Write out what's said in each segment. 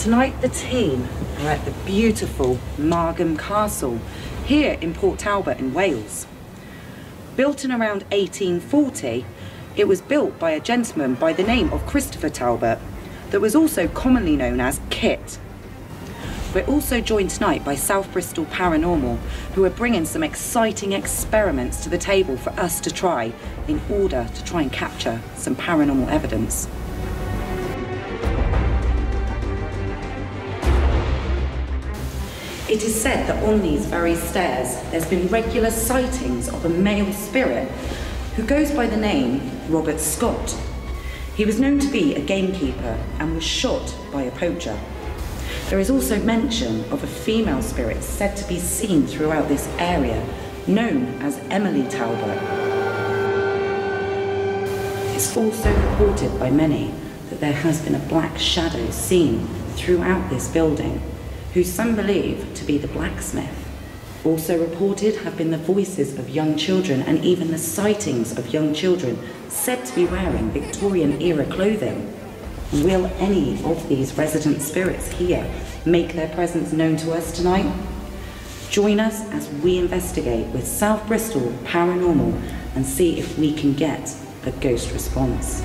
Tonight the team are at the beautiful Margam Castle here in Port Talbot in Wales. Built in around 1840, it was built by a gentleman by the name of Christopher Talbot that was also commonly known as Kit. We're also joined tonight by South Bristol Paranormal, who are bringing some exciting experiments to the table for us to try in order to try and capture some paranormal evidence. It is said that on these very stairs there's been regular sightings of a male spirit who goes by the name Robert Scott. He was known to be a gamekeeper and was shot by a poacher. There is also mention of a female spirit said to be seen throughout this area, known as Emily Talbot. It's also reported by many that there has been a black shadow seen throughout this building, who some believe to be the blacksmith. Also reported have been the voices of young children and even the sightings of young children said to be wearing Victorian-era clothing. Will any of these resident spirits here make their presence known to us tonight? Join us as we investigate with South Bristol Paranormal and see if we can get a ghost response.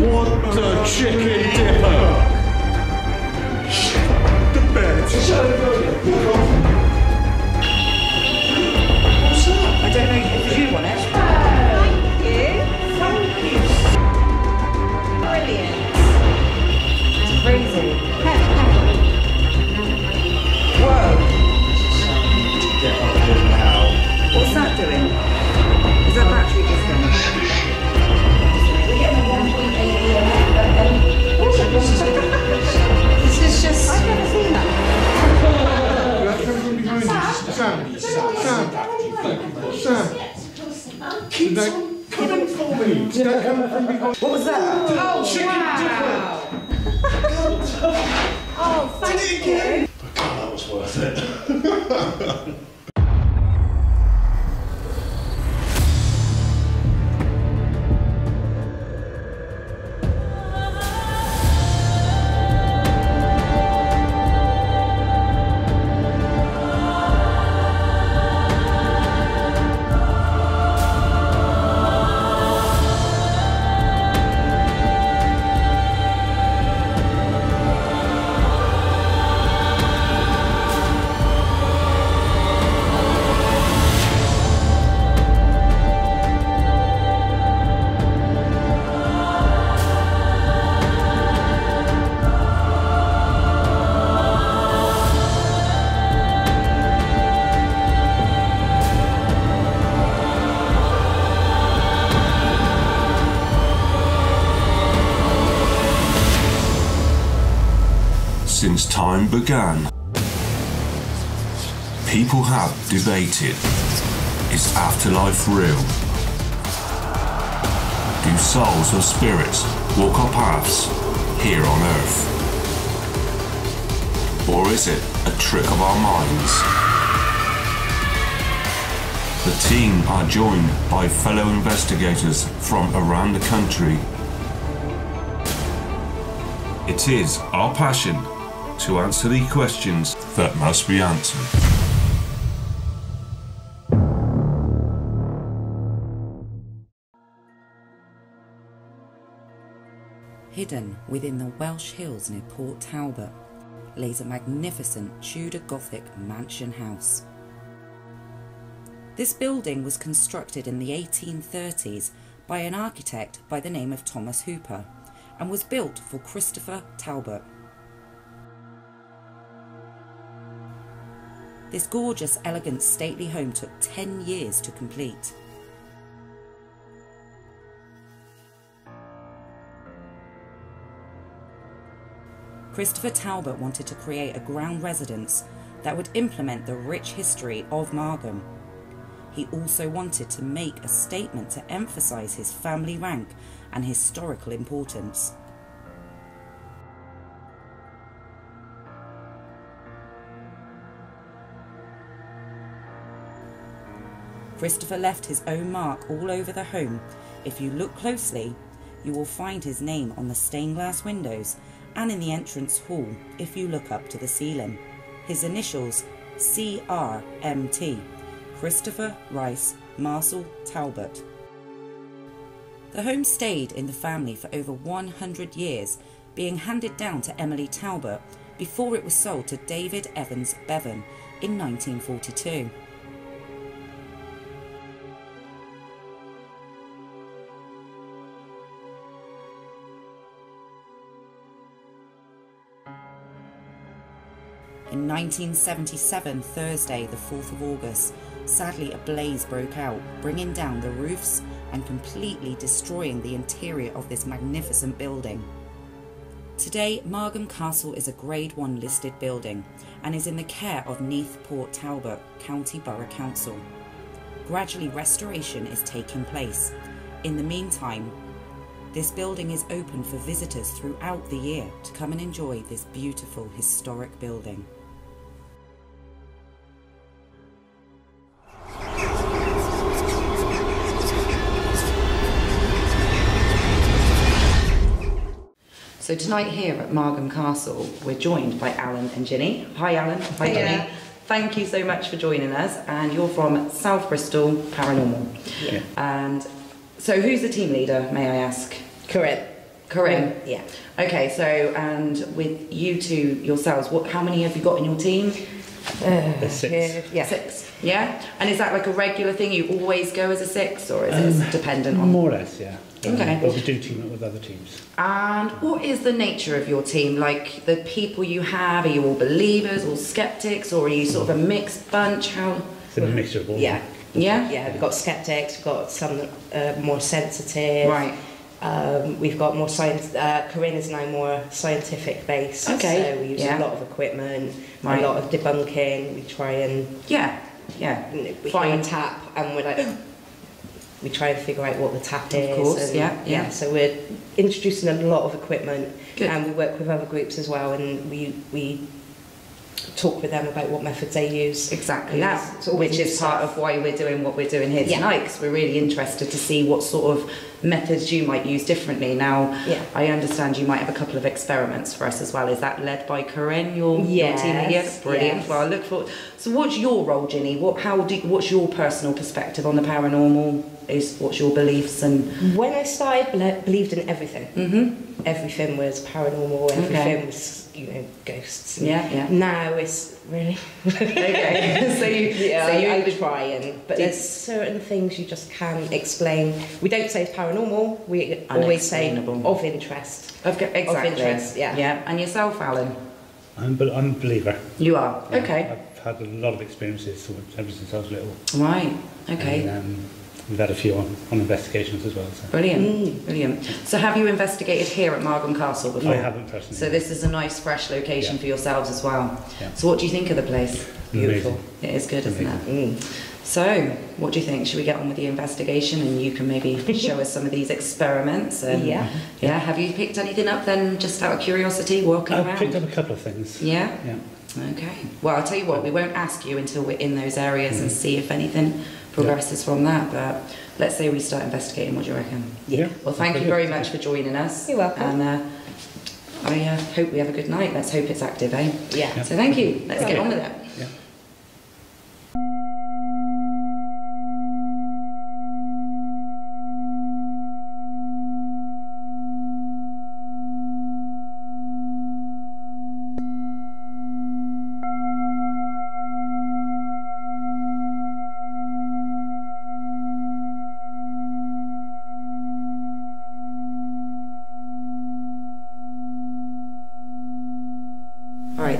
What the chicken dipper? Shut the bed. I don't know if you want it. Thank you. Thank you. Brilliant. It's crazy. Whoa. Get up here now. What's that doing? Is that battery just gone? We're getting a 1.8 This is just... I've never seen that. Keep coming for me. What was that? Oh, wow. Oh, thank you. But God, that was worth it. Since time began, people have debated, is afterlife real? Do souls or spirits walk our paths here on Earth? Or is it a trick of our minds? The team are joined by fellow investigators from around the country. It is our passion to answer the questions that must be answered. Hidden within the Welsh hills near Port Talbot lays a magnificent Tudor Gothic mansion house. This building was constructed in the 1830s by an architect by the name of Thomas Hooper and was built for Christopher Talbot. This gorgeous, elegant, stately home took 10 years to complete. Christopher Talbot wanted to create a ground residence that would implement the rich history of Margam. He also wanted to make a statement to emphasise his family rank and historical importance. Christopher left his own mark all over the home. If you look closely, you will find his name on the stained glass windows and in the entrance hall if you look up to the ceiling. His initials CRMT, Christopher Rice Marcel Talbot. The home stayed in the family for over 100 years, being handed down to Emily Talbot before it was sold to David Evans Bevan in 1942. In 1977, Thursday, the 4th of August, sadly a blaze broke out, bringing down the roofs and completely destroying the interior of this magnificent building. Today, Margam Castle is a Grade 1 listed building and is in the care of Neath Port Talbot County Borough Council. Gradually, restoration is taking place. In the meantime, this building is open for visitors throughout the year to come and enjoy this beautiful historic building. So tonight here at Margam Castle, we're joined by Alan and Ginny. Hi Alan, hi Ginny. Thank you so much for joining us, and you're from South Bristol Paranormal. Yeah. And so who's the team leader, may I ask? Corinne. Corinne? Yeah. Okay, so, and with you two yourselves, how many have you got in your team? There's 6. Yeah. 6. Yeah? And is that like a regular thing? You always go as a 6, or is it dependent on? More or less, yeah. Okay. But we do team up with other teams. And what is the nature of your team? Like the people you have, are you all believers, all skeptics, or are you sort of a mixed bunch? How? It's a mixture of all. Yeah. Yeah? Yeah, we've got skeptics, we've got some more sensitive. Right. We've got more science. Corinne is now more scientific based. Okay. So we use Yeah. a lot of equipment, Right. a lot of debunking. We try and Yeah. we hear Fine. a tap and we're like, we try and figure out what the tap is. Of course, and, yeah. So we're introducing a lot of equipment, Good. and we work with other groups as well, and we talk with them about what methods they use. Exactly And that, it's always which new is part stuff. of why we're doing what we're doing here Yeah. tonight, because we're really interested to see what sort of methods you might use differently. Now, Yeah. I understand you might have a couple of experiments for us as well. Is that led by Corinne, your team Yes, leader? Brilliant. yes. Well, I look forward. So, what's your role, Ginny? What's your personal perspective on the paranormal? What's your beliefs and? When I started, believed in everything. Mm-hmm. Everything was paranormal. Everything Okay. was, ghosts. Yeah, yeah. Now it's really. Okay. so you. Yeah, so you. I try but Did- there's certain things you just can't explain. We don't say it's paranormal. We always say Unexplainable. of interest. Exactly. Of interest, yeah. Yeah. And yourself, Alan? I'm a believer. You are. Yeah, Okay. I've had a lot of experiences ever since I was little. Right. Okay. And, we've had a few on investigations as well. So. Brilliant, brilliant. So have you investigated here at Margam Castle before? I haven't personally. So this is a nice fresh location Yeah. for yourselves as well. Yeah. So what do you think of the place? Beautiful. Amazing. It is good, isn't Amazing. it? So what do you think? Should we get on with the investigation and you can maybe show us some of these experiments? And, Yeah. Yeah, have you picked anything up then, just out of curiosity, walking I've around? picked up a couple of things. Yeah? Yeah. Okay. Well, I'll tell you what, we won't ask you until we're in those areas and see if anything progresses from that, but let's say we start investigating. What do you reckon? Yeah. Well, thank you very much for joining us. You're welcome. And I hope we have a good night. Let's hope it's active, eh? Yeah. So thank you. Let's get on with it. Yeah.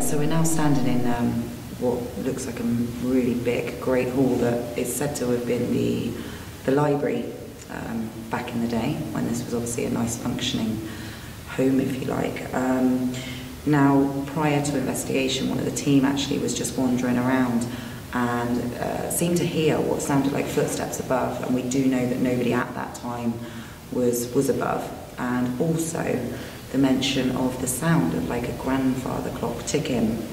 Right, so we're now standing in what looks like a really big, great hall that is said to have been the library back in the day, when this was obviously a nice functioning home, if you like. Now, prior to investigation, one of the team actually was just wandering around and seemed to hear what sounded like footsteps above, and we do know that nobody at that time was above, and also the mention of the sound of like a grandfather clock ticking.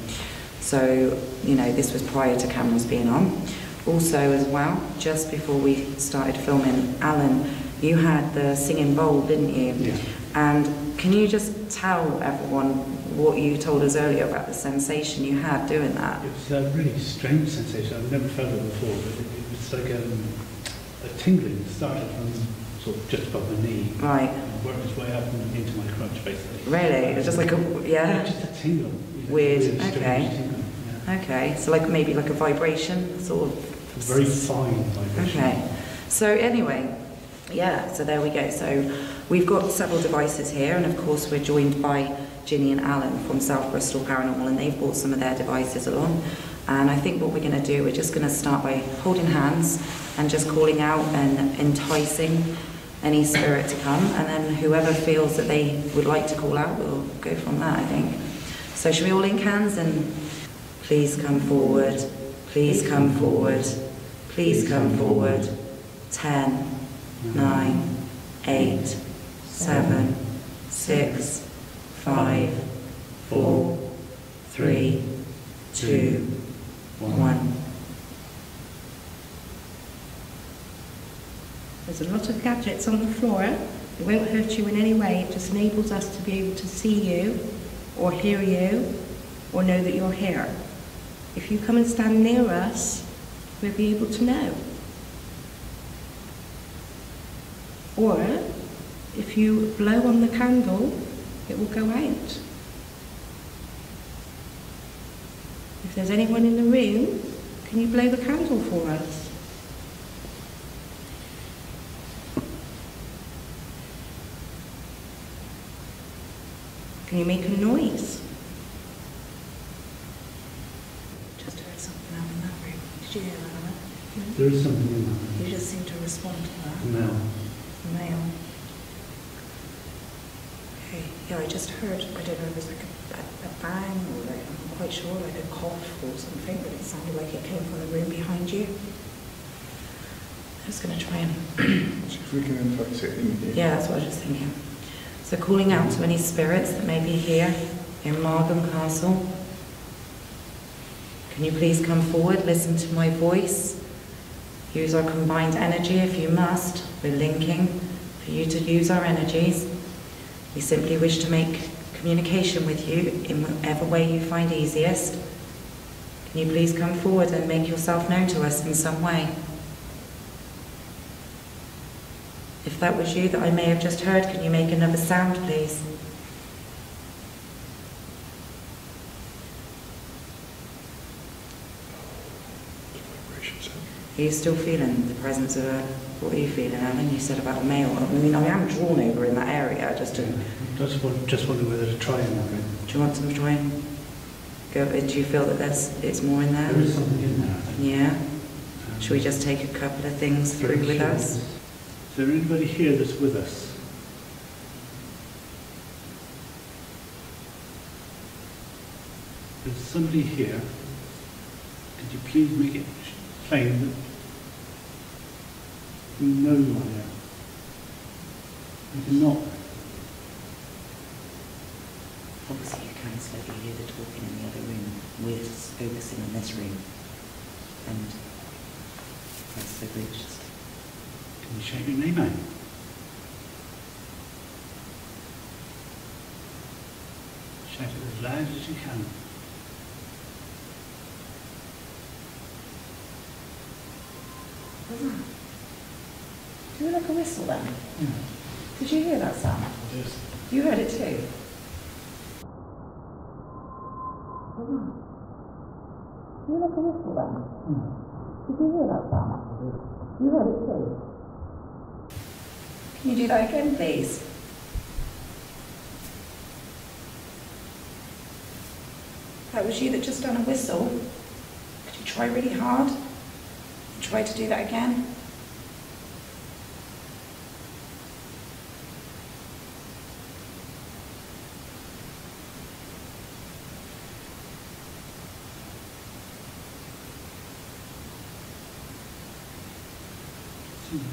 So, you know, this was prior to cameras being on. Also as well, just before we started filming, Alan, you had the singing bowl, didn't you? Yeah. And can you just tell everyone what you told us earlier about the sensation you had doing that? It was a really strange sensation. I've never felt it before, but it was like a tingling. It started from sort of just above my knee. Right. And worked its way up and into my crotch, basically. Really? It was just like a, yeah? Just a tingle. Weird, Really strange okay. tingle, yeah. Okay, so like maybe like a vibration, sort of. Very fine vibration. Okay, so anyway, yeah, so there we go. So we've got several devices here, and of course we're joined by Ginny and Alan from South Bristol Paranormal, and they've brought some of their devices along. And I think what we're going to do, we're just going to start by holding hands and just calling out and enticing any spirit to come, and then whoever feels that they would like to call out, we'll go from that, I think. So should we all link hands and please come forward, please come forward, please come forward. 10, 9, 8, 7, 6, 5, 4, 3, 2, 1. There's a lot of gadgets on the floor. It won't hurt you in any way. It just enables us to be able to see you, or hear you, or know that you're here. If you come and stand near us, we'll be able to know. Or, if you blow on the candle, it will go out. If there's anyone in the room, can you blow the candle for us? Can you make a noise? Just heard something out in that room. Did you hear that, Alan? There is something in that. You just seem to respond to that. No. Male. Okay, yeah, I just heard, I don't know if it was like a bang or like, I'm not quite sure, like a cough or something, but it sounded like it came from the room behind you. I was going to try and... If we can infect it in here. Yeah, that's what I was just thinking. So calling out to any spirits that may be here in Margam Castle. Can you please come forward, listen to my voice? Use our combined energy if you must. We're linking for you to use our energies. We simply wish to make communication with you in whatever way you find easiest. Can you please come forward and make yourself known to us in some way? If that was you that I may have just heard, can you make another sound, please? Are you still feeling the presence of a... What are you feeling, Alan? You said about a male. I mean, I am drawn over in that area, just to... Just wondering whether to try in that room. Do you want to try and go... Do you feel that it's more in there? There is something in there, I think. Yeah? Should we just take a couple of things through with us? Is there anybody here that's with us? There's somebody here. Could you please make it plain that we know you are there? We cannot. Obviously you can slowly hear the talking in the other room. We're focusing on this room. And that's so good. Just... Can you shout your name out? Shout it as loud as you can. Do you like a whistle then? Yeah. Did you hear that sound? Yes. You heard it too? Do you like a whistle then? Did you hear that sound? You heard it too? Can you do that again, please? that was you that just done a whistle, could you try really hard? Try to do that again.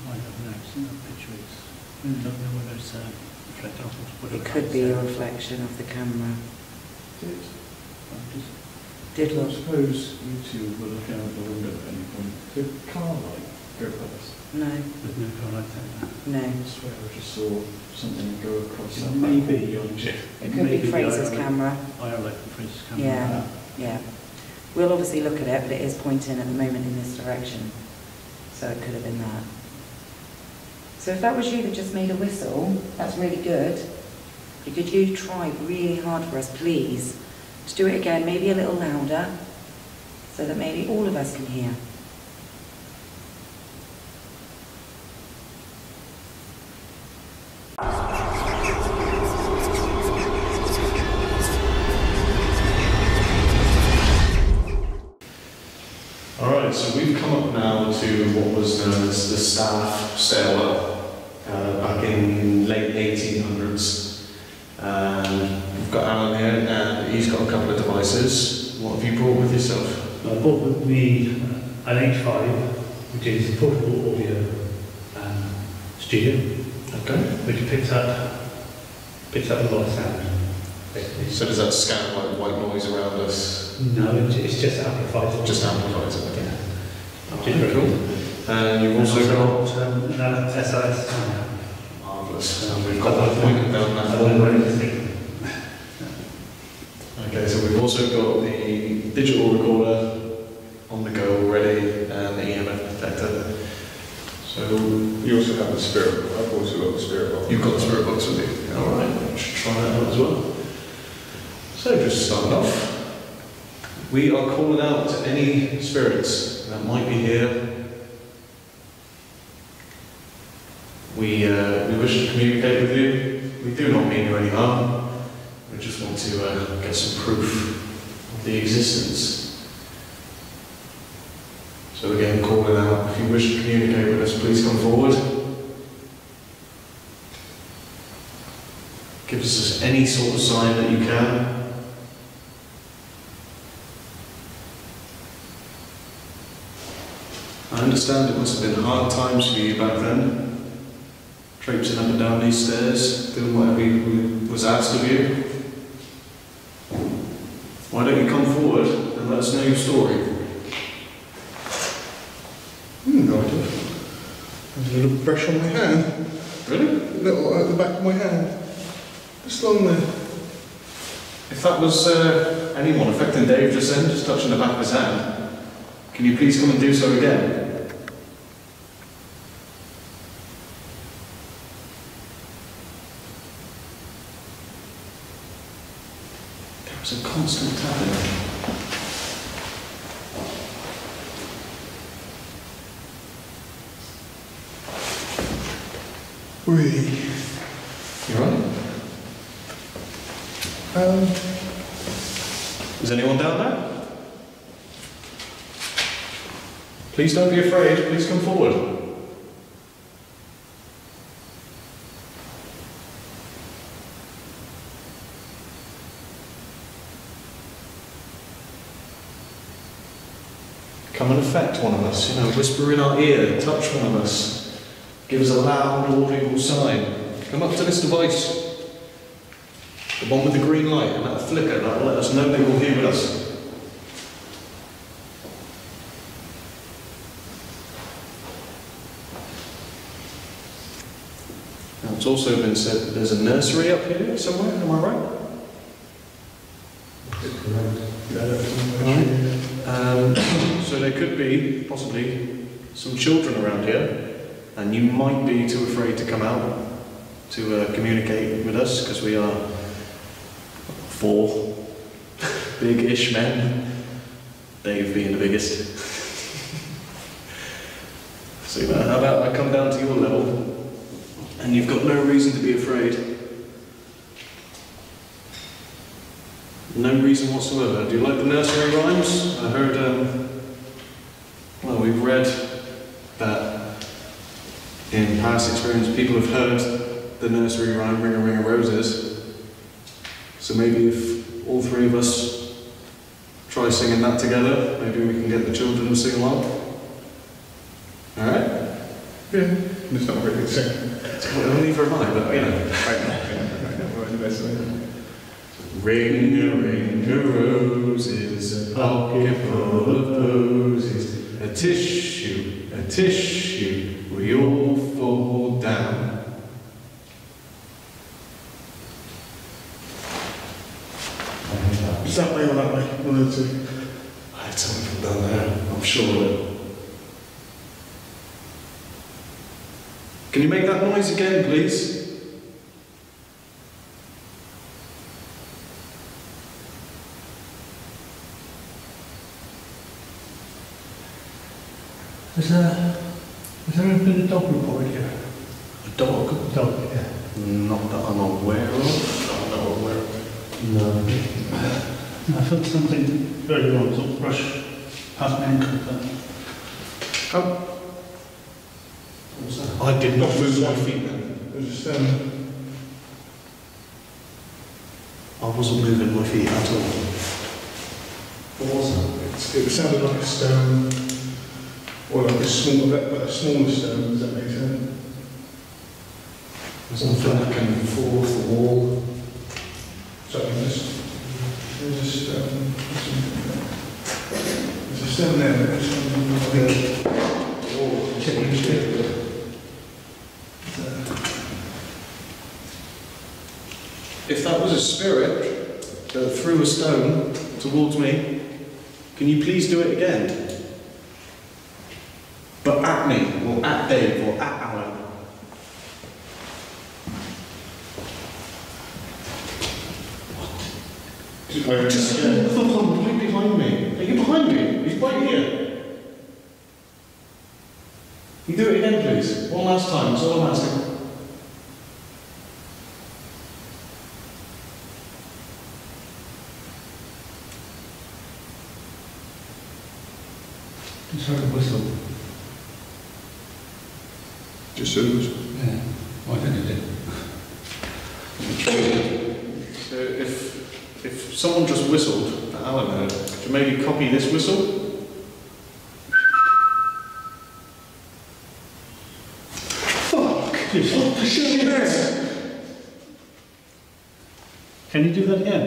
Might have notes in that picture. I don't know whether it's reflect off of It could be a reflection of the camera. Did I what? suppose you two were looking out the window at any point. Did car light go past? No, With no car like that. no. I swear I just saw something go across that Maybe. back wall beyond you. It could be Fraser's camera. IR light from Fraser's camera. Yeah, yeah. We'll obviously look at it, but it is pointing at the moment in this direction. So it could have been that. So if that was you that just made a whistle, that's really good. Could you try really hard for us, please, to do it again, maybe a little louder, so that maybe all of us can hear. Alright, so we've come up now to what was known as the staff stairwell back in late 1800s. We've got Alan here and he's got a couple of devices. What have you brought with yourself? I bought with me an H5, which is a portable audio studio, Okay. which picks up a lot of sound, basically. So does that scan white noise around us? No, it's just amplifies it. Just amplifies it, okay. Which is very cool. And you've also got... an SLS camera. Marvellous. And we've got that pointing down that hallway. Okay, so we've also got the digital recorder on the go already and the EMF detector. So You also have the spirit box. I've also got the spirit box. you've got the spirit box with you. Alright, we should try that out as well. So just start off. We are calling out to any spirits that might be here. We wish to communicate with you. We do not mean you any harm. We just want to get some proof of the existence. So again, calling out, if you wish to communicate with us, please come forward. Give us any sort of sign that you can. I understand it must have been hard times for you back then, traipsing up and down these stairs, doing whatever was asked of you. Why don't you come forward and let us know your story? No idea. There's a little brush on my hand. Really? A little at the back of my hand. Just along there. If that was anyone affecting Dave just then, just touching the back of his hand, can you please come and do so again? There was a constant tapping. You right? Is anyone down there? Please don't be afraid, please come forward. Come and affect one of us, whisper in our ear, touch one of us. Give us a loud, audible sign. Come up to this device. The one with the green light, and that'll flicker, that'll let us know that you're here with us. Now, it's also been said that there's a nursery up here somewhere, am I right? So there could be, possibly, some children around here, and you might be too afraid to come out to communicate with us, because we are 4 big-ish men, Dave being the biggest. So how about I come down to your level, and you've got no reason to be afraid. No reason whatsoever. Do you like the nursery rhymes? I heard, well, we've read that in past experience people have heard the nursery rhyme Ring a Ring of Roses. So maybe if all three of us try singing that together, maybe we can get the children to sing along. Alright? Yeah, it's not really good singing. Well, neither have I, but you know. Ring a ring of roses, a pocket full of posies, a tissue, we all fall down. Is that way or that way? One of the two. I had something from down there, I'm sure of it. Can you make that noise again, please? Is there been a dog report here? A dog? Dog, yeah. Not that I'm aware of. I'm not aware of it. No. I felt something very wrong, sort of brush past my ankle. Oh. What was that? I did not move my feet then. There's a I wasn't moving my feet at all. What was that? It sounded like a stone, or like a smaller stone, does that make sense? Something back and forth, the wall. So there's a stone. There's a stone there, but there's something If that was a spirit that threw a stone towards me, can you please do it again? But at me, or at Dave, or at Alan. Just look right behind me. Are you behind me? He's right here. Can you do it again, please? One last time, that's all I'm asking. Just heard a whistle. Just heard a whistle. Yeah. Well, I think it did. So if someone just whistled that Alan heard, could you maybe copy this whistle? Fuck! Can you do that again?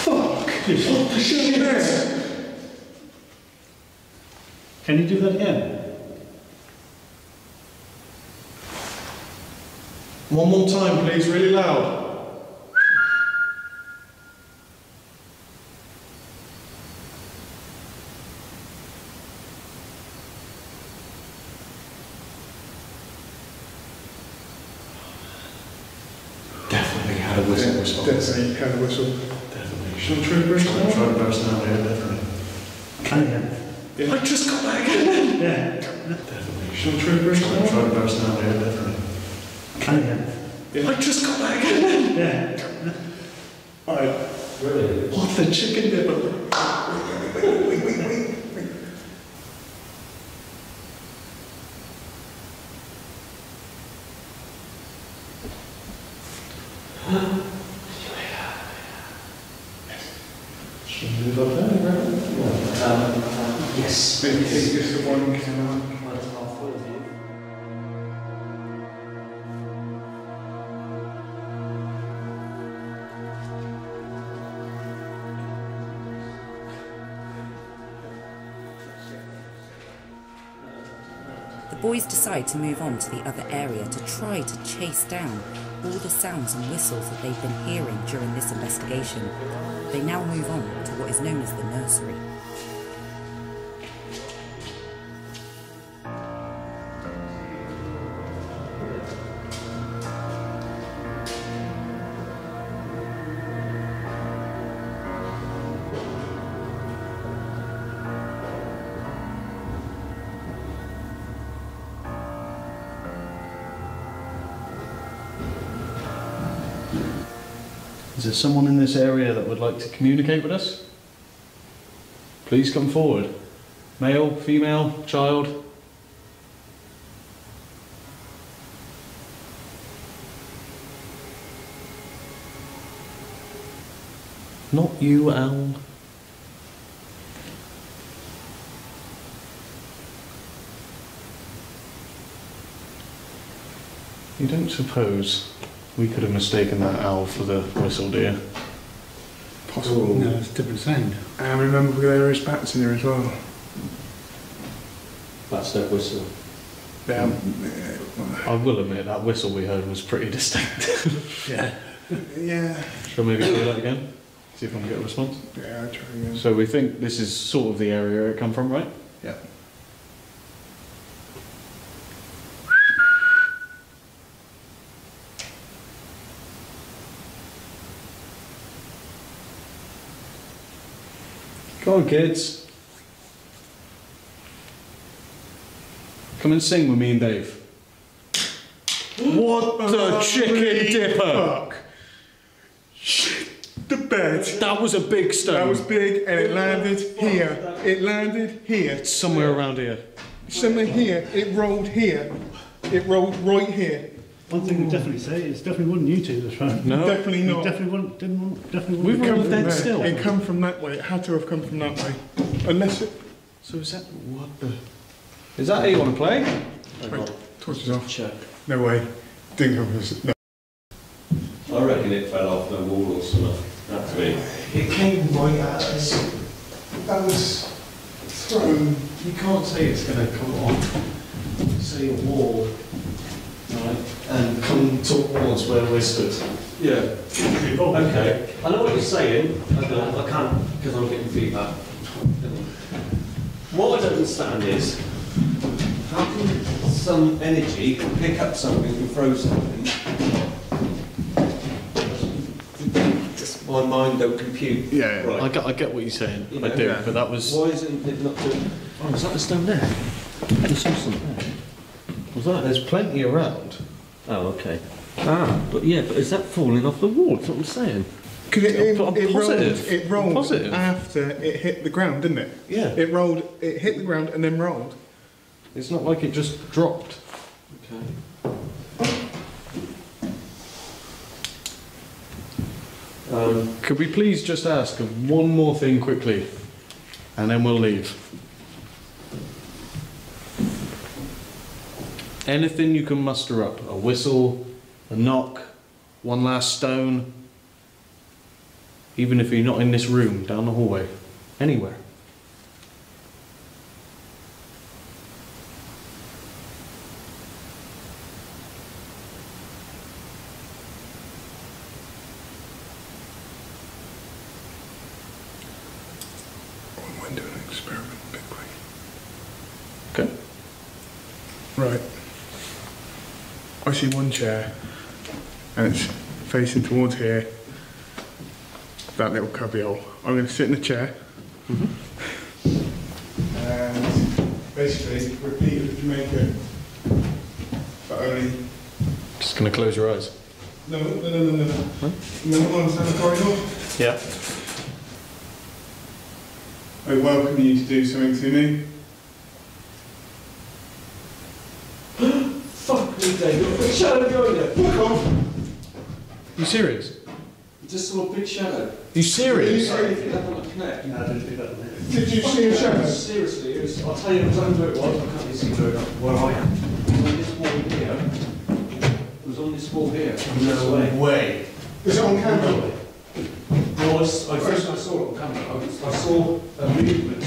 Fuck! Can you do that again? One more time, please, really loud. Definitely had a whistle response. Definitely had a whistle. Definitely. Should I try to burst Try to burst out here, definitely. Can again? Yeah. I just got that again. Yeah. Definitely. Should I try to burst Try to burst out here, definitely. Can again? Yeah. I just got that again. Yeah. Alright. Really? What the chicken nipple? Should we move up there? Yes. Maybe take just the one camera. The boys decide to move on to the other area to try to chase down all the sounds and whistles that they've been hearing during this investigation. They now move on to what is known as the nursery. Is there someone in this area that would like to communicate with us? Please come forward. Male, female, child. Not you, Al. You don't suppose we could have mistaken that owl for the whistle, do you? Possible. No, it's a different sound. And remember there is bats in here as well. That's their whistle. Yeah. I will admit that whistle we heard was pretty distinct. Yeah. Yeah. Shall we maybe try that again? See if I can get a response. Yeah, I'll try again. So we think this is sort of the area it come from, right? Yeah. Go on, kids. Come and sing with me and Dave. What the chicken dipper? Fuck. Shit. The bed. That was a big stone. That was big and it landed here. It landed here. It's somewhere around here. Somewhere here. It rolled here. It rolled right here. One thing we definitely say is definitely wasn't you two this round. No. Definitely not. Definitely We wasn't. were all Come dead from still. there. It come from that way. It had to have come from that way. Unless it... So is that what the? Is that how you want to play? Wait, torches off. Check. No way. Didn't come from this. No. I reckon it fell off the wall or something. That's me. It came right at us. That was thrown. You can't say it's going to come off, say a wall, right, and come towards where we're stood. Yeah. Okay. I know what you're saying. I can't because I'm getting feedback. What I don't understand is how can some energy pick up something and throw something? Just my mind don't compute. Yeah. Right. I get what you're saying. You I know, do, yeah. but that was. Why isn't it not doing? Oh, is that the stone there? I saw something there. Was that? There's plenty around. Oh, okay. But is that falling off the wall? That's what I'm saying. Because I'm positive. it I'm rolled positive. after it hit the ground, didn't it? Yeah. It hit the ground and then rolled. It's not like it just dropped. Okay. Could we please just ask of one more thing quickly, and then we'll leave. Anything you can muster up, a whistle, a knock, one last stone, even if you're not in this room, down the hallway, anywhere. I went to an experiment, big way. Okay. Right. I see one chair, and it's facing towards here. That little cubbyhole. I'm going to sit in the chair, and basically repeat the Jamaican, but only. Just gonna close your eyes. No. Remember when I was down the corridor? Yeah. I welcome you to do something to me. Fuck me, Dave. Look at the shadow behind it. Fuck off! You serious? Just saw a big shadow. You serious? I didn't think that would connect. No, I didn't think that. Did you see a shadow? Seriously, I'll tell you exactly where it was. I can't really see where I am. It was on this wall here. It was on this wall here. No way. Is it on camera? No, first I saw it on camera. I saw a movement.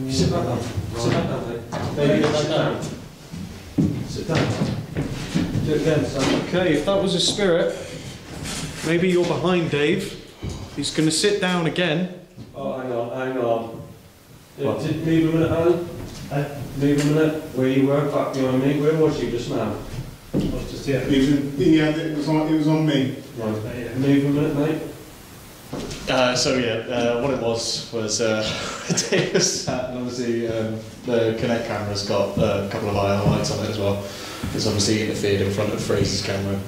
You sit back down. Sit back down, mate. Maybe sit down. Sit down. Do it again, son. Okay, if that was a spirit, maybe you're behind Dave. He's going to sit down again. Oh, hang on. Move a minute, Alan. Move a minute. Where you were, back behind me. Where was you just now? I was just here. It was on me. Right. Move a minute, mate. What it was Dave was sat, and obviously the Kinect camera's got a couple of IR lights on it as well. It's obviously interfered in front of Fraser's camera.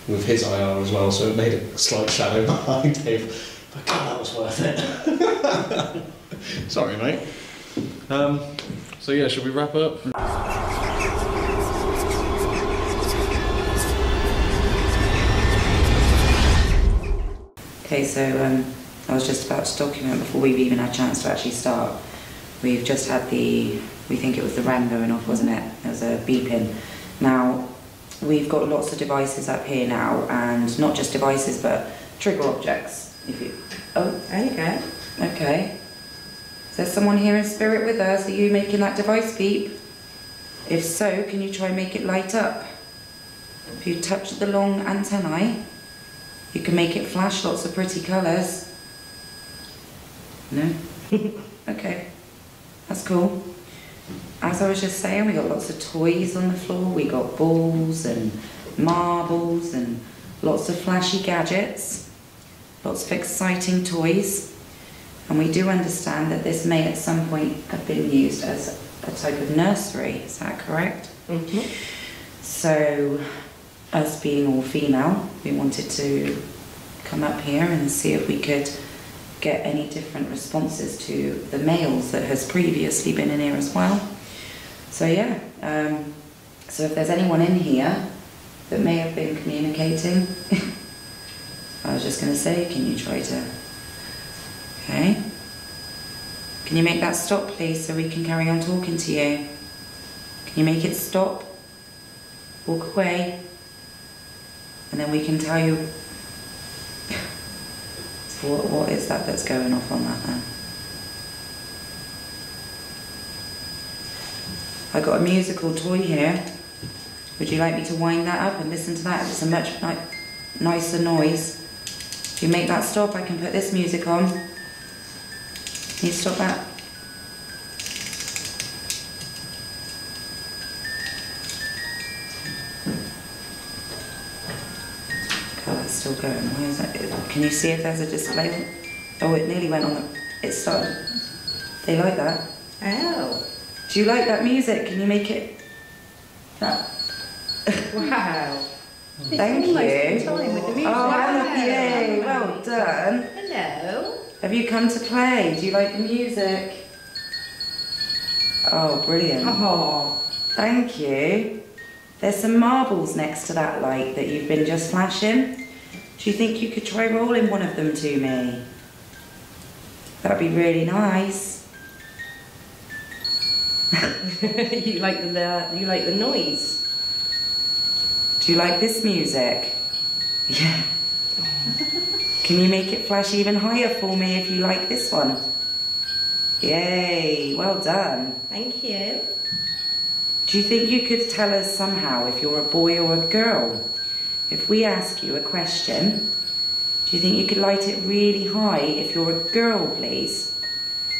with his IR as well, so it made a slight shadow behind him. But God, that was worth it. Sorry, mate. So yeah, should we wrap up? Okay, so I was just about to document before we've even had a chance to actually start. We've just had we think it was the RAM going off, wasn't it? There was a beeping. Now, we've got lots of devices up here now, and not just devices, but trigger objects. Oh, there you go. Okay. Is there someone here in spirit with us? Are you making that device beep? If so, can you try and make it light up? If you touch the long antennae, you can make it flash lots of pretty colours. No? Okay. That's cool. As I was just saying, we got lots of toys on the floor. We got balls and marbles and lots of flashy gadgets. Lots of exciting toys. And we do understand that this may at some point have been used as a type of nursery. Is that correct? Mm-hmm. So, us being all female, we wanted to come up here and see if we could get any different responses to the males that has previously been in here as well. So yeah, so if there's anyone in here that may have been communicating, I was just going to say, can you try to... Okay. Can you make that stop, please, so we can carry on talking to you? Can you make it stop? Walk away. And then we can tell you... So what is that that's going off on that then? I got a musical toy here. Would you like me to wind that up and listen to that? It's a much nicer noise. If you make that stop, I can put this music on. Can you stop that? God, that's still going. Why is that? Can you see if there's a display? Oh, it nearly went on the... It started. They like that? Oh. Do you like that music? Can you make it... That... Wow. Thank you. Time with the music. Oh, Anna, yay, well done. Hello. Have you come to play? Do you like the music? Oh, brilliant. Oh. Thank you. There's some marbles next to that light that you've been just flashing. Do you think you could try rolling one of them to me? That'd be really nice. You like the noise? Do you like this music? Yeah. Can you make it flash even higher for me if you like this one? Yay, well done. Thank you. Do you think you could tell us somehow if you're a boy or a girl? If we ask you a question, do you think you could light it really high if you're a girl, please?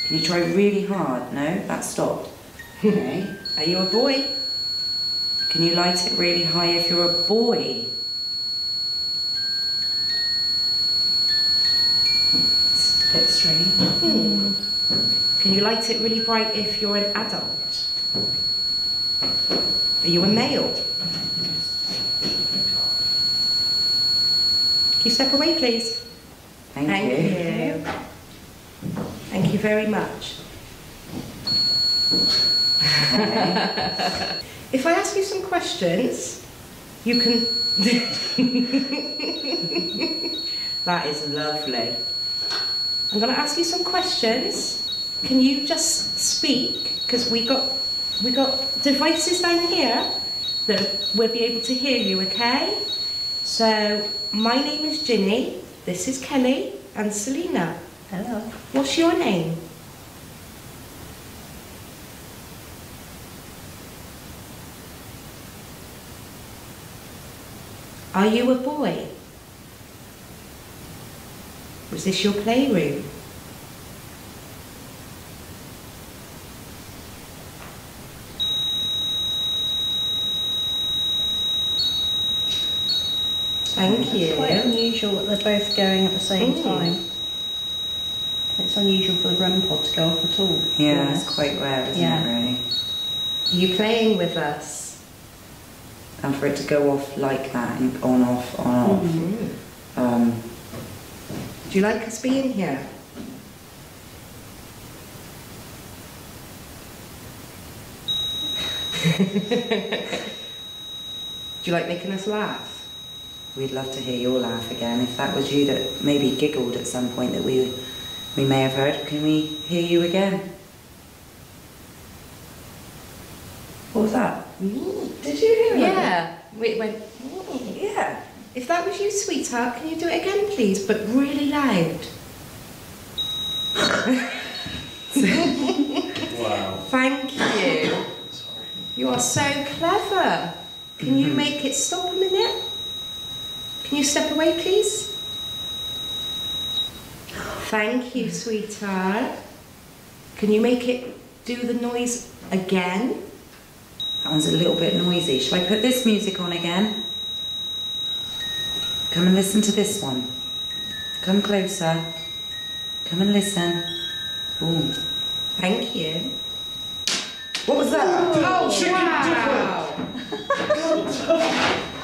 Can you try really hard? No, that stopped. Okay. Are you a boy? Can you light it really high if you're a boy? It's a bit strange. Can you light it really bright if you're an adult? Are you a male? Can you step away, please? Thank you. Thank you very much. Okay. If I ask you some questions, you can... That is lovely. I'm going to ask you some questions. Can you just speak? Because we got devices down here that will be able to hear you, okay? So, my name is Ginny, this is Kelly, and Selena. Hello. What's your name? Are you a boy? Was this your playroom? Thank you. It's quite unusual that they're both going at the same time. It's unusual for the REM pod to go off at all. Yeah, it's quite rare, isn't it, really? Are you playing with us? and for it to go off like that and on off on off. Do you like us being here? Do you like making us laugh? We'd love to hear your laugh again. If that was you that maybe giggled at some point that we may have heard, can we hear you again? What was that? Did you hear it? Yeah. It went, yeah. If that was you, sweetheart, can you do it again, please? But really loud. Wow. Thank you. You are so clever. Can you make it stop a minute? Can you step away, please? Thank you, sweetheart. Can you make it do the noise again? That one's a little bit noisy. Shall I put this music on again? Come and listen to this one. Come closer. Come and listen. Ooh. Thank you. What was that? Oh, wow.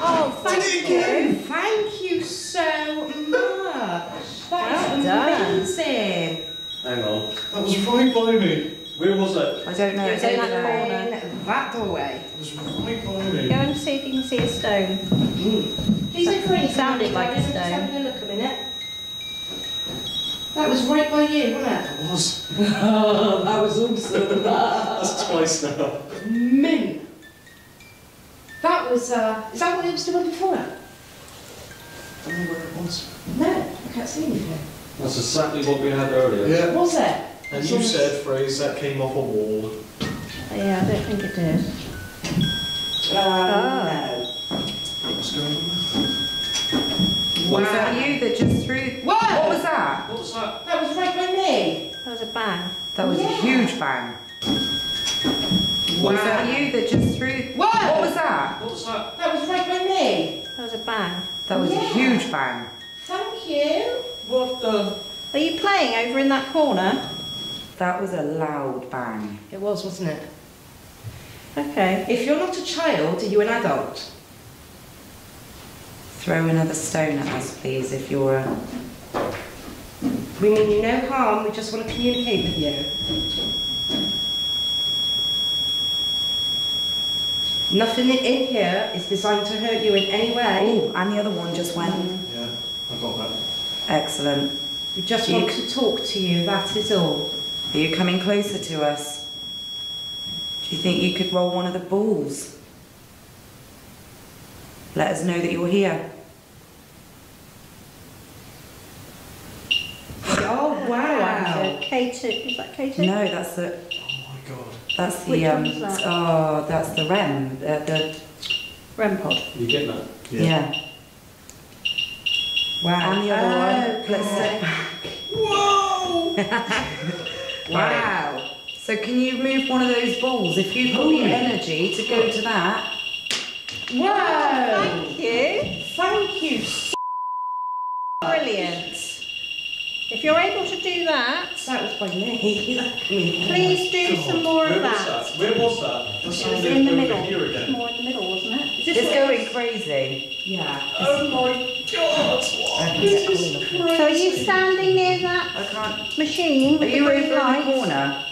Oh, thank you. Thank you so much. That is amazing. Hang on. That was right by me. Where was that? I don't know. It was in that doorway. It was right by me. Go and see if you can see a stone. Please don't for anything. Sounded like a Just stone. having a look a minute. That was right by you, wasn't it? It was. That was awesome. That's twice now. Mint. That was, is that what it was doing before? I don't know where it was. No, I can't see anything. That's exactly what we had earlier. Yeah. Was it? And you said, phrase, that came off a wall. Yeah, I don't think it did. No. What's going on? Was that you that just threw... What was that? What was that? That was right by me. That was a bang. That was a huge bang. Was that you that just threw... What was that? What was that? That was right by me. That was a bang. That was a huge bang. Thank you. What the... Are you playing over in that corner? That was a loud bang. It was, wasn't it? Okay. If you're not a child, are you an adult? Throw another stone at us, please, if you're a... We mean you no harm, we just want to communicate with you. Nothing in here is designed to hurt you in any way. Oh, and the other one just went. Yeah, I got that. Excellent. We just want to talk to you, that is all. Are you coming closer to us? Do you think you could roll one of the balls? Let us know that you're here. Oh, wow. K2, is that K2? No, that's the... Oh my god. That's the... Which one is that? Oh, that's the REM. The REM pod. You get that? yeah. Wow. And the other one. Let's step back. Whoa! Wow. So can you move one of those balls? If you've got the energy to go to that. Whoa! Thank you. Thank you. Brilliant. If you're able to do that, That was by me. please do some more Where of was that. that? Where was that? That It was sounded in the over middle. here again. More in the middle, wasn't it? It's going crazy. Yeah. Oh my god! What? This is crazy. So are you standing near that I can't... machine Are with the you over green in the lights? corner?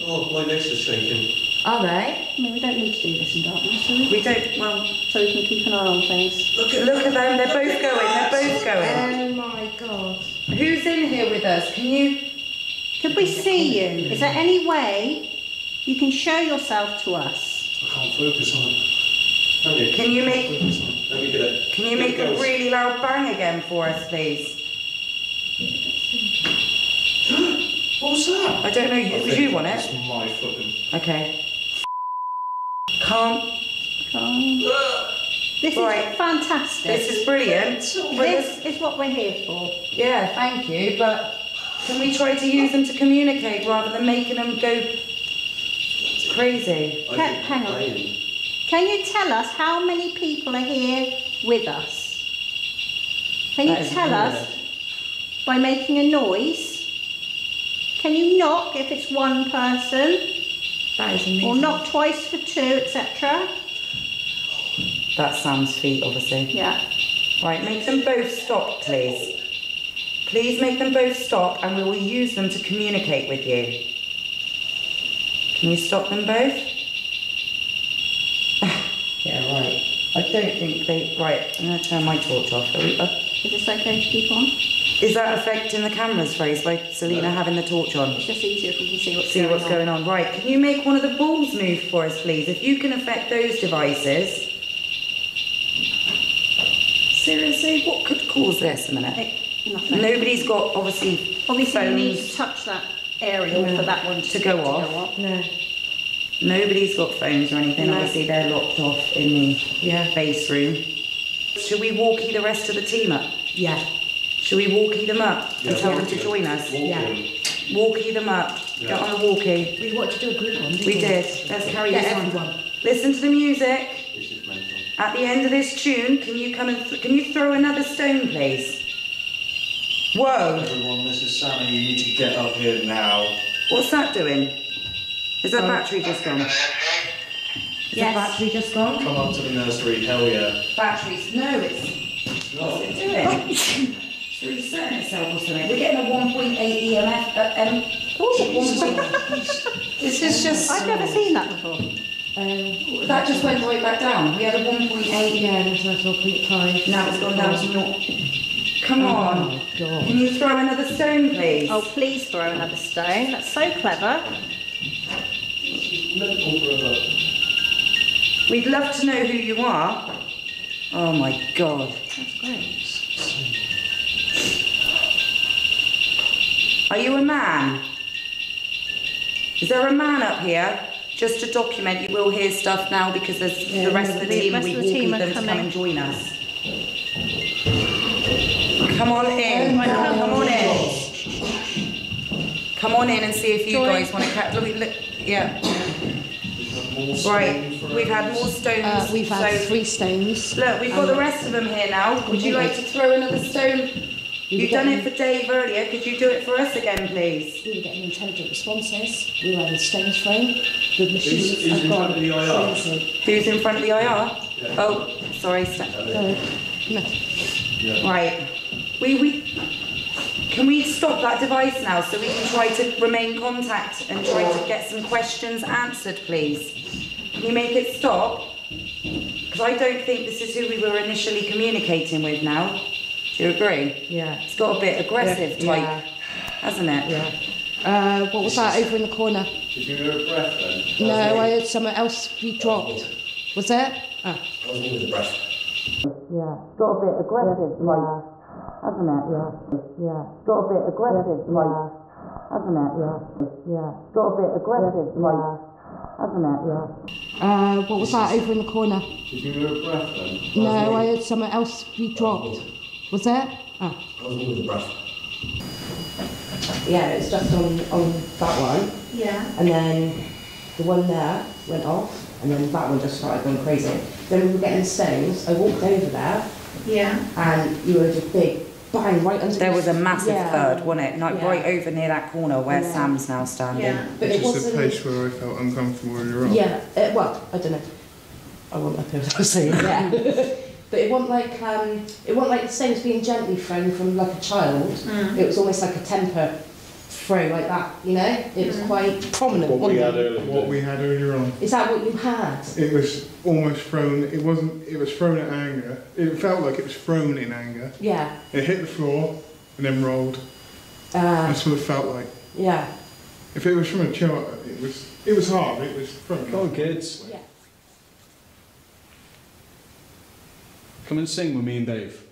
Oh, my legs are shaking. Are they? I mean, we don't need to do this in darkness, do we? We don't... Well... So we can keep an eye on things. Look at them. They're both going. They're both going. Oh my god. Who's in here with us? Can you... Could we see you? Is there any way you can show yourself to us? I can't focus on it. Can you make... Focus on it. Let me get it. Can you make a really loud bang again for us, please? What was that? I don't know. I Was think you want it's it? my fucking... Okay. Can't... This Right. is fantastic. This is brilliant. This is what we're here for. Yeah, thank you, but can we try to use them to communicate rather than making them go crazy? Hang on. Can you tell us how many people are here with us? Can you That is tell weird. us by making a noise? Can you knock if it's one person? That is amazing. Or knock twice for two, etc.? That's Sam's feet, obviously. Yeah. Right, make them both stop, please. Please make them both stop and we will use them to communicate with you. Can you stop them both? Yeah, right. I don't think they... Right, I'm going to turn my torch off. Is this okay to keep on? Is that affecting the camera's face by Selena having the torch on? It's just easier if we can see what's going on. Right, can you make one of the balls move for us, please? If you can affect those devices. Seriously, what could cause this a minute? Nothing. Nobody's got, obviously you phones need to touch that aerial for that one to go off. No. Nobody's got phones or anything. No. Obviously, they're locked off in the base room. Should we walkie the rest of the team up? Yeah. Should we walkie them up and tell them to join us? Walkie them up. Yeah. Get on the walkie. We wanted to do a group one, didn't We did. Let's carry this on. Everyone. Listen to the music. This is mental. At the end of this tune, can you come and can you throw another stone, please? Whoa! Everyone, this is Sammy. You need to get up here now. What's that doing? Is that battery just gone? Is the battery just gone? Come up to the nursery. Hell yeah. Batteries? No, it's. What's it doing? It's resetting itself or something. We're getting a 1.8 EMF. This is just. I've never seen that before. That just went right back down. We had a 1.8. Yeah, and it's 0.5. Now it's gone down to 0. Come on. Oh, God. Can you throw another stone, please? Oh, please throw another stone. That's so clever. We'd love to know who you are. Oh my God. That's great. Are you a man? Is there a man up here? Just to document, you will hear stuff now because there's the rest of the team. We walking them to come and join us. Come on in. Come on in. Come on in and see if you guys want to catch. Look, yeah. Right, we've had more stones. We've had 3 stones. Look, we've got the rest of them here now. Would you like to throw another stone? You've done it for Dave earlier. Could you do it for us again, please? We were getting intelligent responses. We were having stones thrown. The machines Who's in front of the IR? Who's in front of the IR? Yeah. Oh, sorry. Yeah. Right. Can we stop that device now so we can try to remain contact and try to get some questions answered, please? Can you make it stop? Because I don't think this is who we were initially communicating with now. Do you agree? Yeah. It's got a bit aggressive type, hasn't it? Yeah. What was that over in the corner? Did you hear a breath then? No, I heard something else be dropped. Was there? I was with the breath. Yeah. It's got a bit aggressive type, hasn't it? Yeah. It's got a bit aggressive type, hasn't it? Yeah. It's got a bit aggressive type, hasn't it? What was that over in the corner? Did you hear a breath then? No, I heard something else be dropped. Was there? I was with the breath. Yeah, it's just on that one. Yeah. And then the one there went off, and then that one just started going crazy. Then we were getting stones. I walked over there, Yeah. and you heard a big bang right under. There was a massive third, wasn't it? Like Yeah. right over near that corner where Yeah. Sam's now standing. Yeah. But it Just a wasn't. place where I felt uncomfortable earlier on. Yeah. Well, I don't know. I wasn't up here as I was saying. Yeah. But it wasn't like the stones being gently thrown from like a child. It was almost like a temper throw like that. You know, it was quite prominent. What we had wasn't it? earlier. What we had earlier on. Is that what you had? It was almost thrown. It wasn't. It was thrown at anger. It felt like it was thrown in anger. Yeah. It hit the floor and then rolled. That's what it felt like. Yeah. If it was from a child, it was hard. It was from. Come on, kids. Yeah. Come and sing with me and Dave.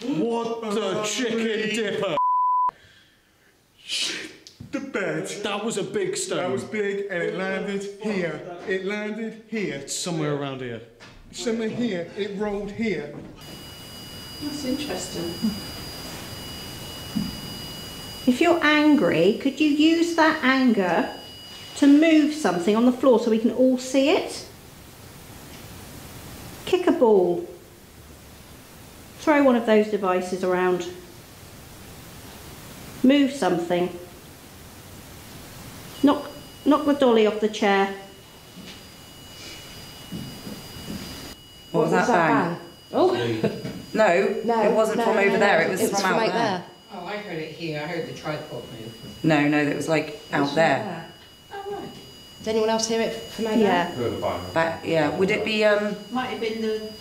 What the chicken dipper? The bed. That was a big stone. That was big, and it landed here. It landed here. It's somewhere around here. Somewhere here. It rolled here. That's interesting. If you're angry, could you use that anger to move something on the floor so we can all see it? Kick a ball. Throw one of those devices around. Move something. Knock the dolly off the chair. What was that bang? Oh. No, No, it wasn't no, from no, over no, there, it was from out right there. Oh, I heard it here. I heard the tripod move. No, that was like out there. Oh, right. Did anyone else hear it from out Yeah. there? But yeah, would it be Might have been the...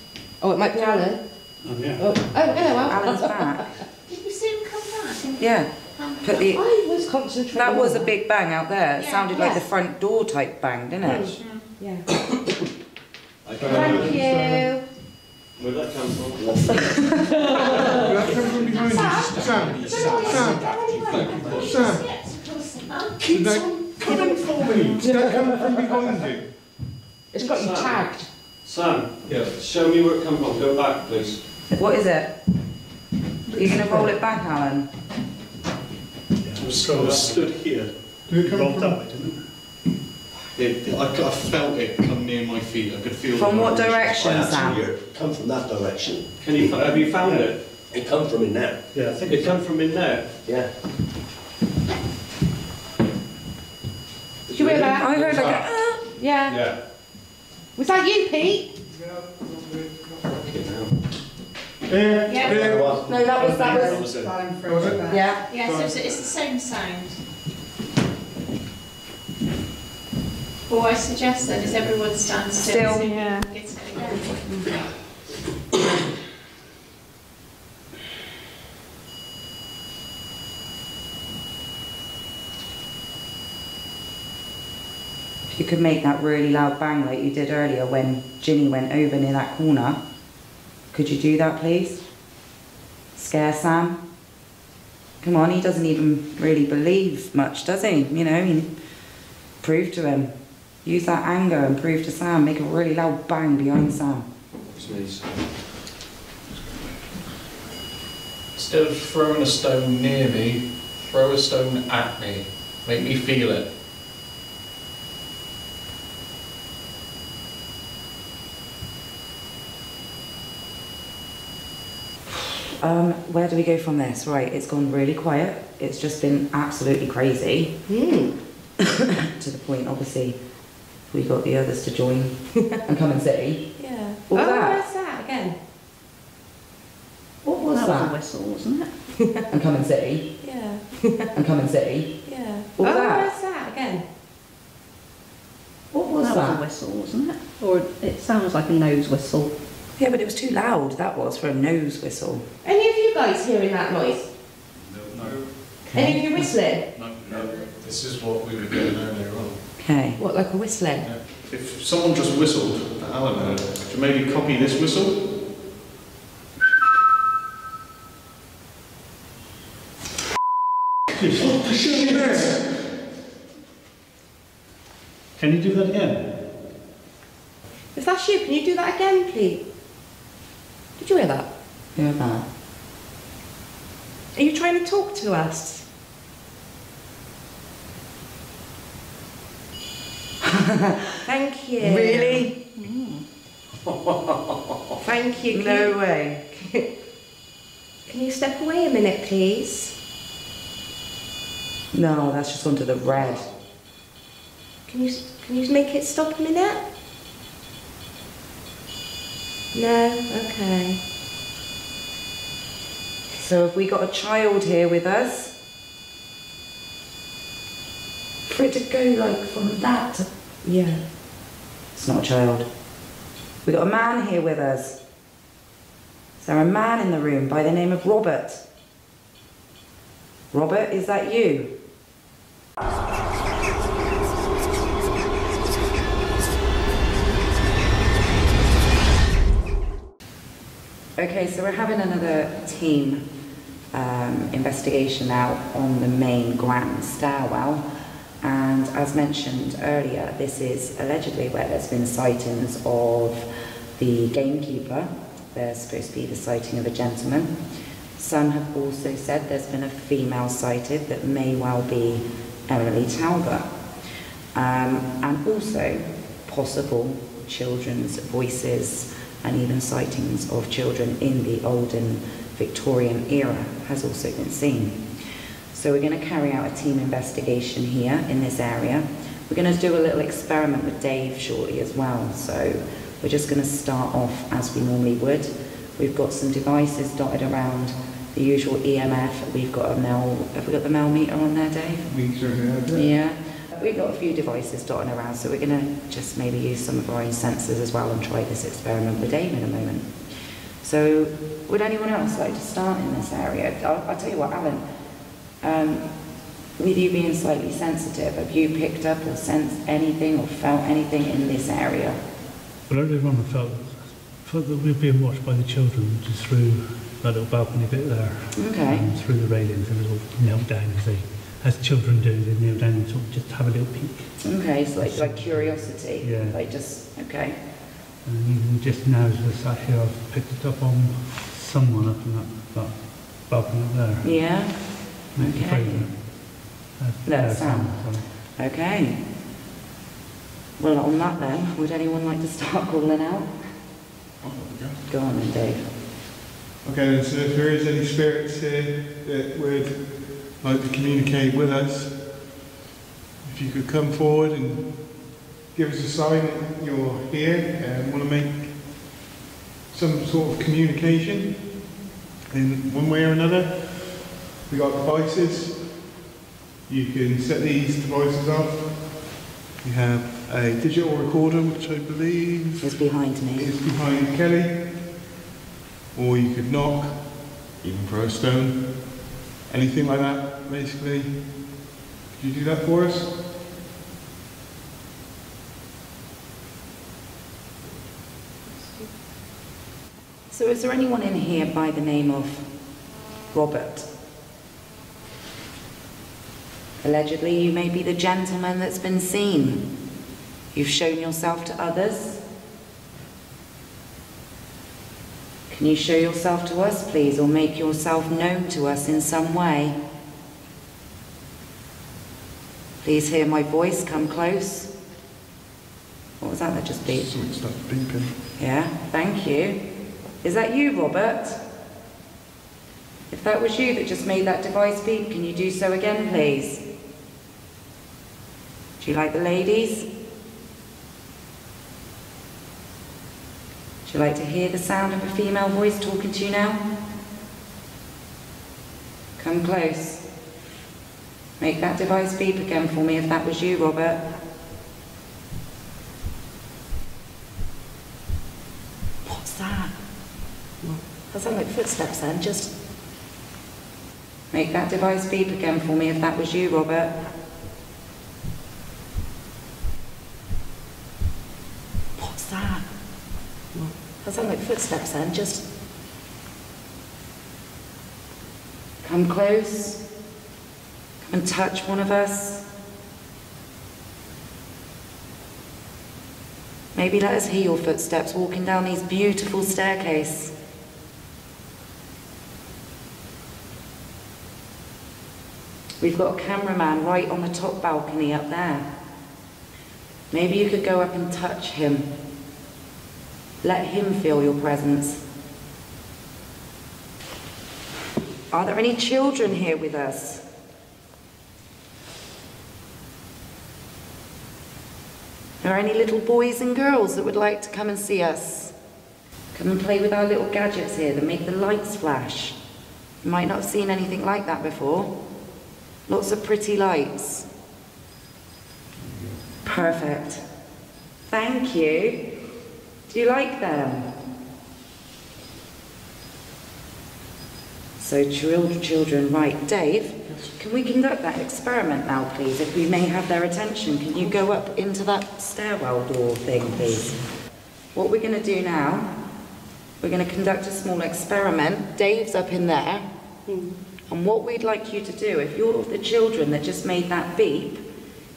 Oh, it might be Alan. Oh, yeah. Oh, yeah, well. Alan's back? Did we see him come back? Yeah. Put the, I was concentrating. that was on a big bang out there. It Yeah. sounded like Yeah. the front door type bang, didn't it? Yeah. Thank you. Where'd that come from? That come from behind you. Sam. Did that come for me? Did that come from behind you? It's got you tagged. Sam, show me where it come from. Go back, please. What is it? Are you going to roll it back, Alan? I was stood here. Did it come Rolled from? up, didn't it? I felt it come near my feet. I could feel From the what vibration. direction, Sam? It come from that direction. Have you found it? It come from in there. Yeah, I think It come from in there. Yeah. Did you hear that? I heard like a... Yeah. Yeah. Was that you, Pete? Yeah. No, that was... Was it? Yeah. Yeah, so it's the same sound. What I suggest then is everyone stand still. Still. Yeah. Gets it again. If you could make that really loud bang like you did earlier when Ginny went over near that corner, could you do that, please? Scare Sam? Come on, he doesn't even really believe much, does he? You know, prove to him. Use that anger and prove to Sam. Make a really loud bang behind Sam. Instead of throwing a stone near me, throw a stone at me. Make me feel it. Where do we go from this? Right, it's gone really quiet. It's just been absolutely crazy. To the point, obviously, we got the others to join and come and see. Yeah. What was that? Where's that again? What was That that? was a whistle, wasn't it? And come and see. Yeah. And come and see. Yeah. What was that? Where's that again? What was That that? was a whistle, wasn't it? Or it sounds like a nose whistle. Yeah, but it was too loud, that was, for a nose whistle. Any of you guys hearing that noise? No. Any of you whistling? No. This is what we were doing earlier on. Okay. What, like a whistling? If someone just whistled that Alan heard, could you maybe copy this whistle? Can you do that again? If that's you, can you do that again, please? Did you hear that? Hear that? Are you trying to talk to us? Thank you. Really? Thank you. No way. Can you step away a minute, please? No, that's just gone to the red. Can you make it stop a minute? No? Okay. So have we got a child here with us? For it to go like from that to... Yeah. It's not a child. We got a man here with us. Is there a man in the room by the name of Robert? Robert, is that you? Okay, so we're having another team investigation now on the main grand stairwell, and as mentioned earlier, this is allegedly where there's been sightings of the gamekeeper. There's supposed to be the sighting of a gentleman. Some have also said there's been a female sighted that may well be Emily Talbot, and also possible children's voices and even sightings of children in the olden Victorian era has also been seen. So we're going to carry out a team investigation here in this area. We're going to do a little experiment with Dave shortly as well. So We're just going to start off as we normally would. We've got some devices dotted around, the usual EMF. We've got a have we got the mel meter on there, Dave? We certainly have that. Yeah. We've got a few devices dotted around, so we're going to just maybe use some of our own sensors as well and try this experiment with Dave in a moment. So, would anyone else like to start in this area? I'll tell you what, Alan, with you being slightly sensitive, have you picked up or sensed anything or felt anything in this area? Well, earlier on I felt that we were being watched by the children just through that little balcony bit there. Okay. Through the railings, and they all knelt down as children do, they kneel down and sort of just have a little peek. Okay, so like curiosity. Yeah. Like just, okay. And even just now as I sat here, I've picked it up on someone up in that balcony up there. Yeah. Okay. That sound. Okay. Well, on that then, would anyone like to start calling out? Go on then, Dave. Okay, then, so if there is any spirits here that would like to communicate with us, if you could come forward and give us a sign that you're here and want to make some sort of communication in one way or another. We got devices. You can set these devices up. We have a digital recorder, which I believe is behind me. Is behind Kelly. Or you could knock, even throw a stone, anything like that, basically. Could you do that for us? So is there anyone in here by the name of Robert? Allegedly, you may be the gentleman that's been seen. You've shown yourself to others. Can you show yourself to us, please, or make yourself known to us in some way? Please hear my voice, come close. What was that just beeped? Something started beeping. Yeah, thank you. Is that you, Robert? If that was you that just made that device beep, can you do so again, please? Do you like the ladies? Would you like to hear the sound of a female voice talking to you now? Come close. Make that device beep again for me if that was you, Robert. What's that? That sounds like footsteps then, just... Make that device beep again for me if that was you, Robert. What's that? That sounds like footsteps then, just... Come close. Come and touch one of us. Maybe let us hear your footsteps walking down these beautiful staircase. We've got a cameraman right on the top balcony up there. Maybe you could go up and touch him. Let him feel your presence. Are there any children here with us? Are there any little boys and girls that would like to come and see us? Come and play with our little gadgets here that make the lights flash. You might not have seen anything like that before. Lots of pretty lights. Perfect. Thank you. Do you like them? So children, right. Dave, can we conduct that experiment now, please? If we may have their attention, can you go up into that stairwell door thing, please? What we're going to do now, we're going to conduct a small experiment. Dave's up in there. And what we'd like you to do, if you're the children that just made that beep,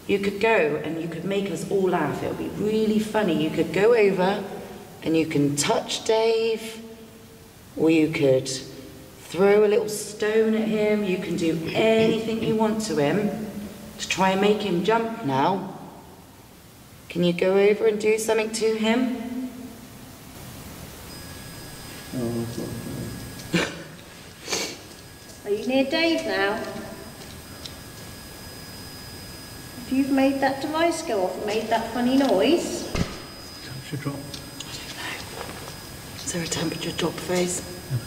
you could go and you could make us all laugh. It would be really funny. You could go over and you can touch Dave, or you could throw a little stone at him. You can do anything you want to him to try and make him jump now. Can you go over and do something to him? Are you near Dave now? If you've made that device go off and made that funny noise... Should drop. Is there a temperature drop phase?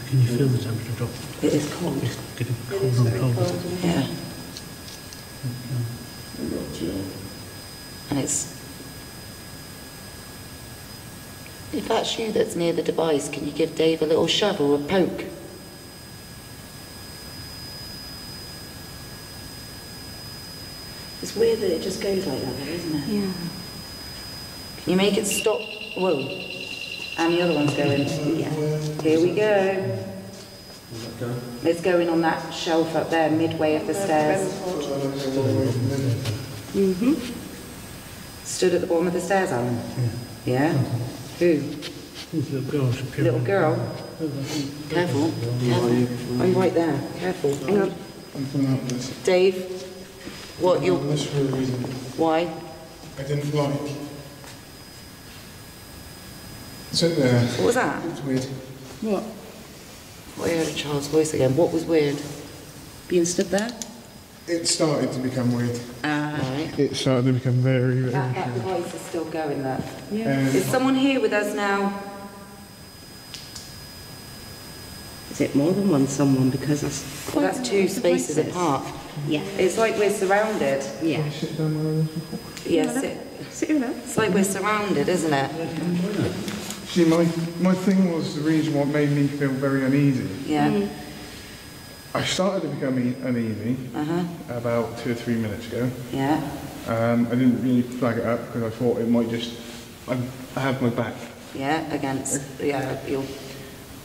Can you feel the temperature drop? It is cold. It's getting colder and colder. Yeah. And it's... If that's you that's near the device, can you give Dave a little shove or a poke? It's weird that it just goes like that, though, isn't it? Yeah. Can you make it stop? Whoa. And the other one's going. Yeah. Here we go. It's going on that shelf up there, midway of the stairs. Stood at the bottom of the stairs, Alan? Yeah. Who? Little girl. Little girl? Careful. Careful. I'm right there. Careful. Hang on. Dave, what you... This for a reason. Why? I didn't like. Sit there. What was that? It's weird. What? I heard a child's voice again. What was weird? Being stood there? It started to become weird. Right. It started to become very, very That strange. device is still going there. Yeah. Is someone here with us now? Is it more than one someone? Because that's Well, that's two spaces apart. Yeah. It's like we're surrounded. Yeah. Can you sit down where I was before? Yes. It's like we're surrounded, isn't it? See, my thing was the reason what made me feel very uneasy. Yeah. I started to become uneasy about 2 or 3 minutes ago. Yeah. I didn't really flag it up because I thought it might just... I have my back. Yeah, against... Yeah, you'll...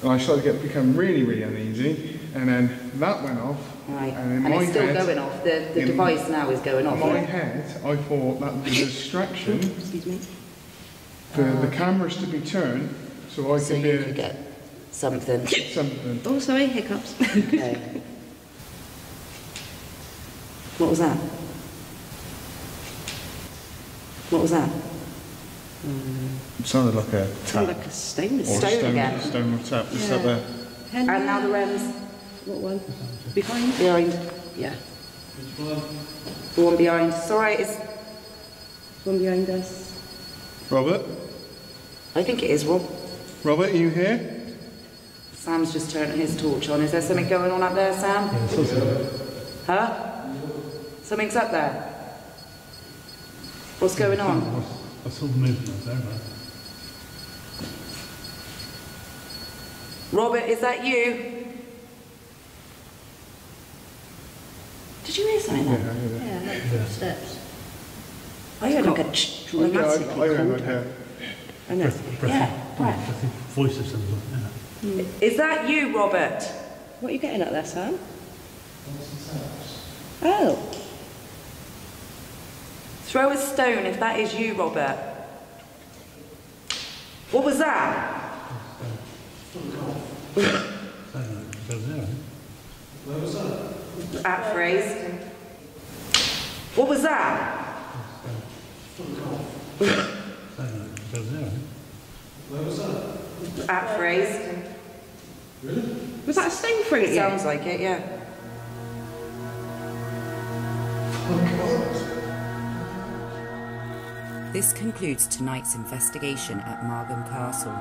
And I started to become really, really uneasy, and then that went off. Right. And in And my it's still head, going off. The device now is going off. In my yeah. head, I thought that was a distraction for the cameras to be turned, so I So could you hear could get something. something. Oh, sorry, hiccups. Okay. What was that? What was that? It sounded like a tap. Sounded like a stone. Or Stone again. Stone or tap, just Yeah. up there. And now the REMs. What one? Behind? Behind. Yeah. The one behind. It's alright, it's... One behind us. Robert? I think it is, Rob. Robert, are you here? Sam's just turning his torch on. Is there something going on up there, Sam? Huh? Something's up there. What's going on? I saw the movement there, man. Robert, is that you? Did you hear something Yeah, I then? heard it. Yeah, like footsteps. I heard like a dramatically I heard cold. like a... I know. Yeah, breath. Voice of something. Yeah. Is that you, Robert? What are you getting at there, Sam? Oh. Throw a stone if that is you, Robert. What was that? At phrase. What was that? At phrase. Was that a stone throwing at you? Sounds like it, yeah. This concludes tonight's investigation at Margam Castle,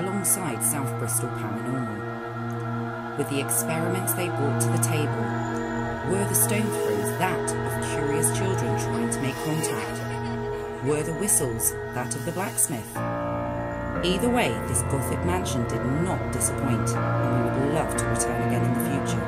alongside South Bristol Paranormal. With the experiments they brought to the table, were the stone throws that of curious children trying to make contact? Were the whistles that of the blacksmith? Either way, this Gothic mansion did not disappoint, and we would love to return again in the future.